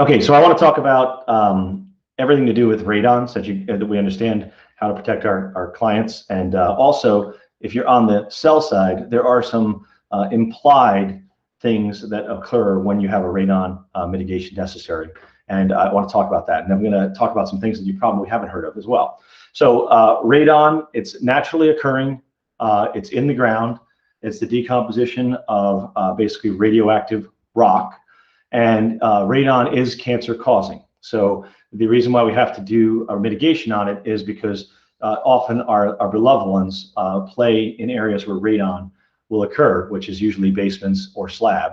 Okay, so I want to talk about everything to do with radon, so that we understand how to protect our clients. And also, if you're on the sell side, there are some implied things that occur when you have a radon mitigation necessary. And I want to talk about that. And I'm going to talk about some things that you probably haven't heard of as well. So radon, it's naturally occurring. It's in the ground. It's the decomposition of basically radioactive rock. And radon is cancer causing. So the reason why we have to do our mitigation on it is because often our beloved ones play in areas where radon will occur, which is usually basements or slab.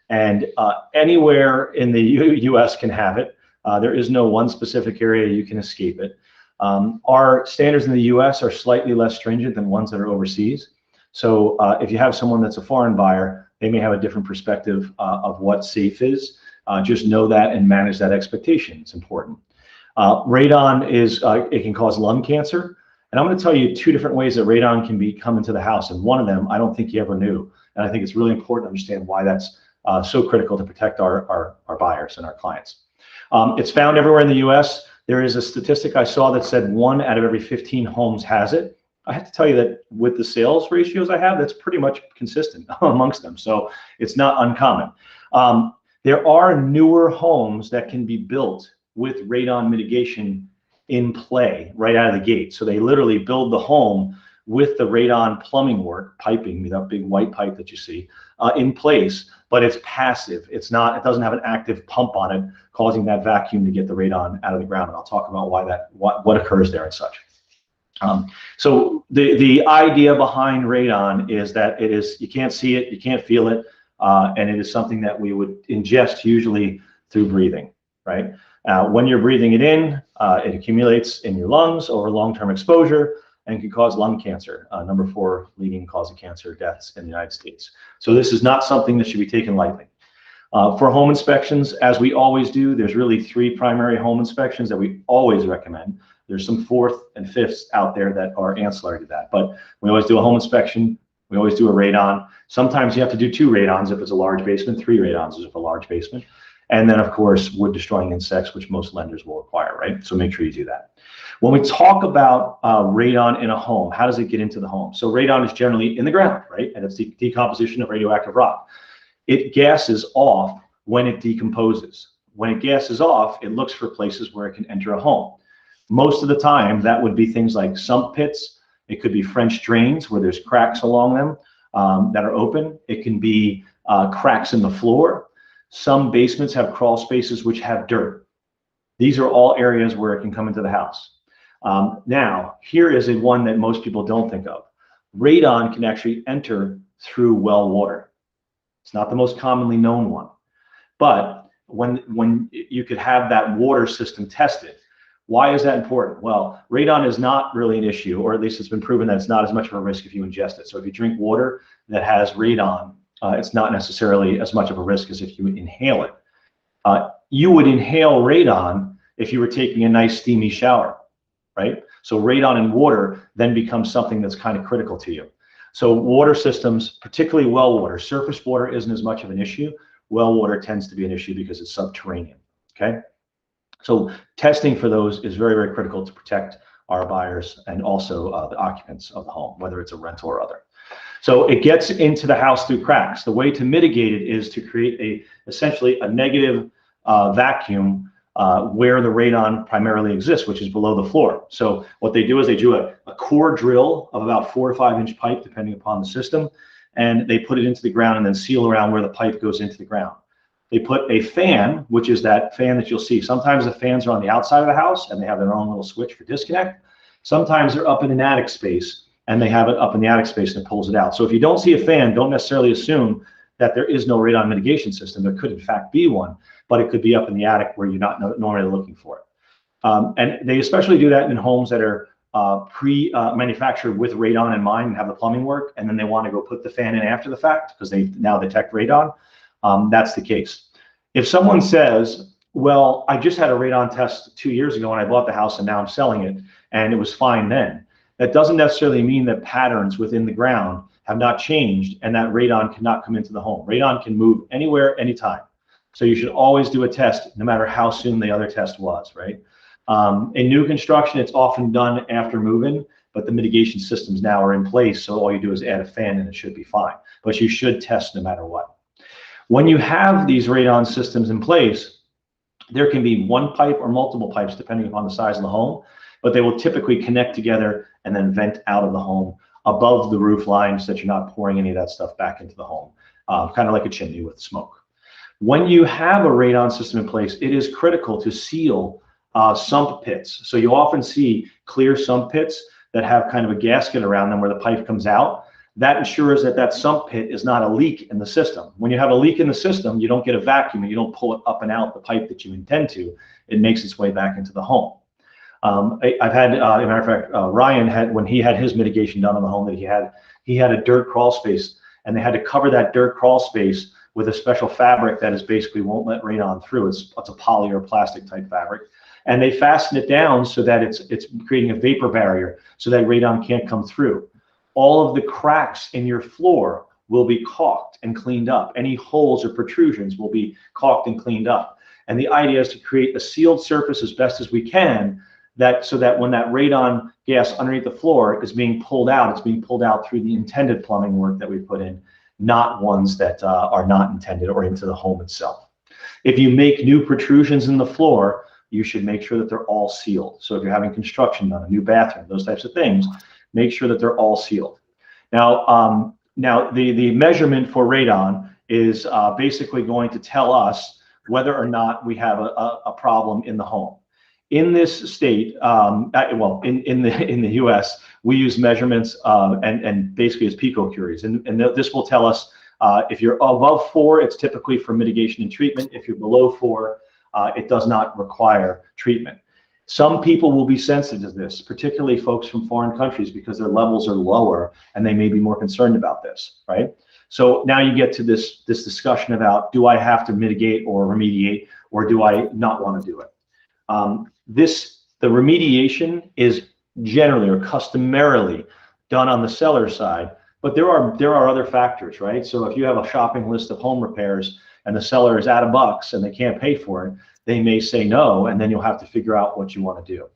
And anywhere in the US can have it. There is no one specific area you can escape it. Our standards in the US are slightly less stringent than ones that are overseas. So if you have someone that's a foreign buyer, they may have a different perspective of what safe is. Just know that and manage that expectation. It's important. Radon it can cause lung cancer. And I'm going to tell you two different ways that radon can come into the house. And one of them, I don't think you ever knew. And I think it's really important to understand why that's so critical to protect our buyers and our clients. It's found everywhere in the US. There is a statistic I saw that said 1 out of every 15 homes has it. I have to tell you that with the sales ratios I have, that's pretty much consistent amongst them. So it's not uncommon. There are newer homes that can be built with radon mitigation in play right out of the gate. So they literally build the home with the radon plumbing work, piping, that big white pipe that you see, in place, but it's passive. It doesn't have an active pump on it, causing that vacuum to get the radon out of the ground. And I'll talk about what occurs there and such. So the idea behind radon is that you can't see it, you can't feel it, and it is something that we would ingest usually through breathing, right? When you're breathing it in, it accumulates in your lungs over long-term exposure and can cause lung cancer, number 4 leading cause of cancer deaths in the United States. So this is not something that should be taken lightly. For home inspections, as we always do, there's really 3 primary home inspections that we always recommend. There's some 4th and 5ths out there that are ancillary to that, but we always do a home inspection. We always do a radon. Sometimes you have to do 2 radons if it's a large basement, 3 radons if it's a large basement. And then of course, wood destroying insects, which most lenders will require, right? So make sure you do that. When we talk about radon in a home, how does it get into the home? So radon is generally in the ground, right? And it's the decomposition of radioactive rock. It gases off when it decomposes. When it gases off, it looks for places where it can enter a home. Most of the time, that would be things like sump pits. It could be French drains where there's cracks along them that are open. It can be cracks in the floor. Some basements have crawl spaces which have dirt. These are all areas where it can come into the house. Now, here is one that most people don't think of. Radon can actually enter through well water. It's not the most commonly known one. But when you could have that water system tested, why is that important? Well, radon is not really an issue, or at least it's been proven that it's not as much of a risk if you ingest it. So if you drink water that has radon, it's not necessarily as much of a risk as if you would inhale it. You would inhale radon if you were taking a nice steamy shower, right? So radon in water then becomes something that's kind of critical to you. So water systems, particularly well water, surface water isn't as much of an issue. Well water tends to be an issue because it's subterranean, okay? So testing for those is very, very critical to protect our buyers and also the occupants of the home, whether it's a rental or other. So it gets into the house through cracks. The way to mitigate it is to create essentially a negative vacuum where the radon primarily exists, which is below the floor. So what they do is they do a core drill of about 4 or 5 inch pipe, depending upon the system, and they put it into the ground and then seal around where the pipe goes into the ground. They put a fan, which is that fan that you'll see. Sometimes the fans are on the outside of the house and they have their own little switch for disconnect. Sometimes they're up in an attic space and they have it up in the attic space and it pulls it out. So if you don't see a fan, don't necessarily assume that there is no radon mitigation system. There could in fact be one, but it could be up in the attic where you're not normally looking for it. And they especially do that in homes that are manufactured with radon in mind and have the plumbing work, and then they want to go put the fan in after the fact because they now detect radon. That's the case. If someone says, well, I just had a radon test 2 years ago when I bought the house and now I'm selling it and it was fine then, that doesn't necessarily mean that patterns within the ground have not changed and that radon cannot come into the home. Radon can move anywhere, anytime. So you should always do a test, no matter how soon the other test was, right? In new construction, it's often done after move-in, but the mitigation systems now are in place, so all you do is add a fan and it should be fine. But you should test no matter what. When you have these radon systems in place, there can be one pipe or multiple pipes depending upon the size of the home, but they will typically connect together and then vent out of the home above the roof line so that you're not pouring any of that stuff back into the home, kind of like a chimney with smoke. When you have a radon system in place, it is critical to seal sump pits. So you often see clear sump pits that have kind of a gasket around them where the pipe comes out. That ensures that that sump pit is not a leak in the system. When you have a leak in the system, you don't get a vacuum and you don't pull it up and out the pipe that you intend to. It makes its way back into the home. I've had, as a matter of fact, Ryan had, when he had his mitigation done on the home that he had a dirt crawl space, and they had to cover that dirt crawl space with a special fabric that is basically won't let radon through. It's a poly or plastic type fabric. And they fasten it down so that it's creating a vapor barrier so that radon can't come through. All of the cracks in your floor will be caulked and cleaned up. Any holes or protrusions will be caulked and cleaned up. And the idea is to create a sealed surface as best as we can, so that when that radon gas underneath the floor is being pulled out, it's being pulled out through the intended plumbing work that we put in, not ones that are not intended or into the home itself. If you make new protrusions in the floor, you should make sure that they're all sealed. So if you're having construction done, a new bathroom, those types of things, make sure that they're all sealed. Now, the measurement for radon is basically going to tell us whether or not we have a problem in the home. In this state, well, in the U.S., we use measurements and basically as picocuries, and this will tell us if you're above 4, it's typically for mitigation and treatment. If you're below 4, it does not require treatment. Some people will be sensitive to this, particularly folks from foreign countries, because their levels are lower and they may be more concerned about this, right? So now you get to this discussion about, do I have to mitigate or remediate, or do I not want to do it? The remediation is generally or customarily done on the seller side, but there are other factors, right? So if you have a shopping list of home repairs and the seller is out of bucks and they can't pay for it, they may say no, and then you'll have to figure out what you want to do.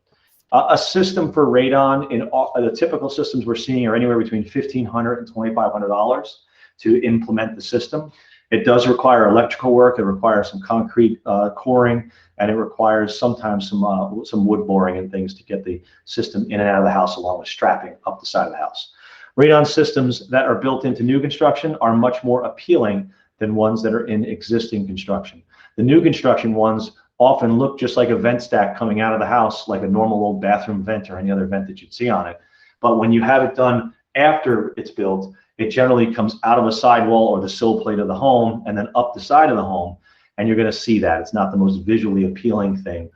A system for radon, in the typical systems we're seeing, are anywhere between $1,500 and $2,500 to implement the system. It does require electrical work. It requires some concrete coring, and it requires sometimes some wood boring and things to get the system in and out of the house, along with strapping up the side of the house. Radon systems that are built into new construction are much more appealing than ones that are in existing construction. The new construction ones often look just like a vent stack coming out of the house, like a normal old bathroom vent or any other vent that you'd see on it. But when you have it done after it's built, it generally comes out of a sidewall or the sill plate of the home and then up the side of the home, and you're going to see that. It's not the most visually appealing thing.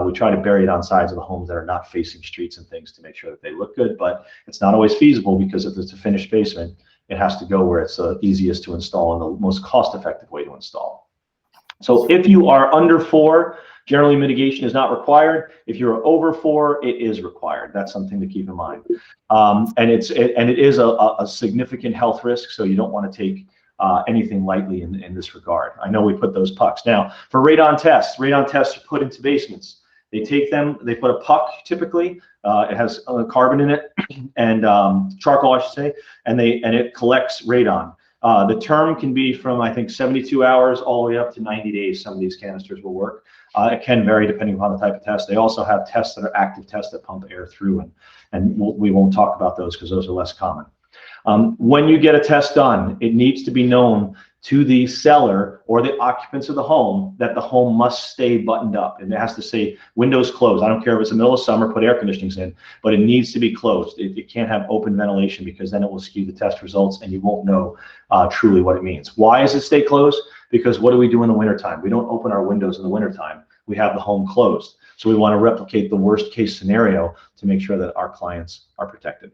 We try to bury it on sides of the homes that are not facing streets and things to make sure that they look good, but it's not always feasible, because if it's a finished basement, it has to go where it's the easiest to install and the most cost-effective way to install. So if you are under 4, generally mitigation is not required. If you're over 4, it is required. That's something to keep in mind. And it is a significant health risk, so you don't want to take anything lightly in this regard. I know we put those pucks. Now, for radon tests are put into basements. They take them, they put a puck typically, it has carbon in it, and charcoal, I should say, and it collects radon. The term can be from, I think, 72 hours all the way up to 90 days. Some of these canisters will work. It can vary depending upon the type of test. They also have tests that are active tests that pump air through, and we won't talk about those because those are less common. When you get a test done, it needs to be known to the seller or the occupants of the home that the home must stay buttoned up, and it has to say windows closed. I don't care if it's the middle of summer, put air conditionings in, but it needs to be closed. It can't have open ventilation, because then it will skew the test results and you won't know truly what it means. Why does it stay closed? Because what do we do in the wintertime? We don't open our windows in the wintertime. We have the home closed. So we want to replicate the worst case scenario to make sure that our clients are protected.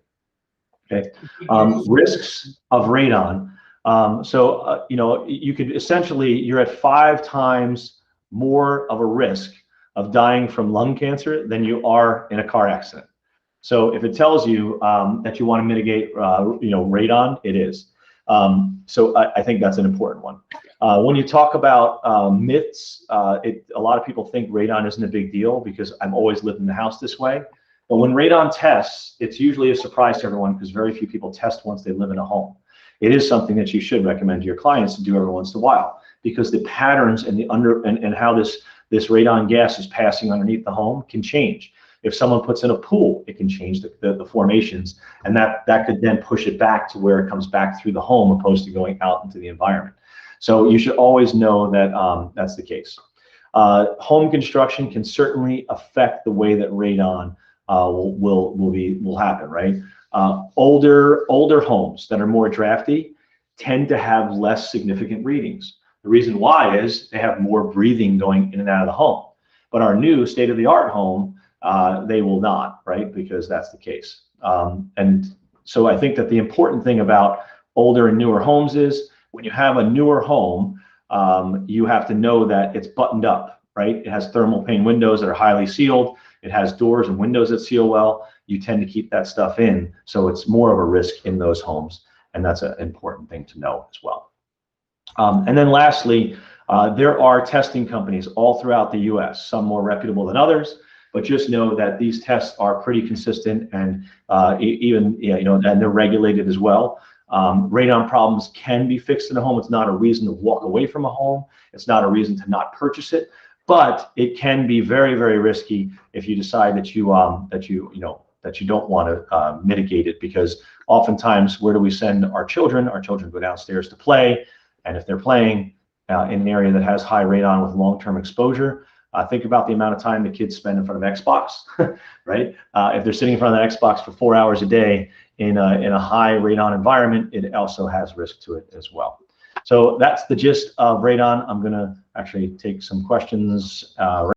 Okay. Risks of radon. You know, you could essentially, you're at 5 times more of a risk of dying from lung cancer than you are in a car accident. So if it tells you that you want to mitigate, you know, radon, it is. So I think that's an important one. When you talk about myths, a lot of people think radon isn't a big deal because I've always lived in the house this way. But when radon tests, it's usually a surprise to everyone because very few people test once they live in a home. It is something that you should recommend to your clients to do every once in a while, because the patterns and and how this radon gas is passing underneath the home can change. If someone puts in a pool, it can change the formations, and that could then push it back to where it comes back through the home opposed to going out into the environment. So you should always know that that's the case. Home construction can certainly affect the way that radon will happen, right? Older homes that are more drafty tend to have less significant readings. The reason why is they have more breathing going in and out of the home. But our new state-of-the-art home, they will not, right? Because that's the case. And so I think that the important thing about older and newer homes is when you have a newer home, you have to know that it's buttoned up, right? It has thermal pane windows that are highly sealed. It has doors and windows that seal well. You tend to keep that stuff in, so it's more of a risk in those homes, and that's an important thing to know as well. And then lastly, there are testing companies all throughout the US, some more reputable than others, but just know that these tests are pretty consistent and and they're regulated as well. Radon problems can be fixed in a home. It's not a reason to walk away from a home. It's not a reason to not purchase it, but it can be very, very risky if you decide that you don't want to mitigate it, because oftentimes, where do we send our children? Our children go downstairs to play, and if they're playing in an area that has high radon with long-term exposure, think about the amount of time the kids spend in front of Xbox, right? If they're sitting in front of the Xbox for 4 hours a day in a high radon environment, it also has risk to it as well. So that's the gist of radon. I'm going to actually take some questions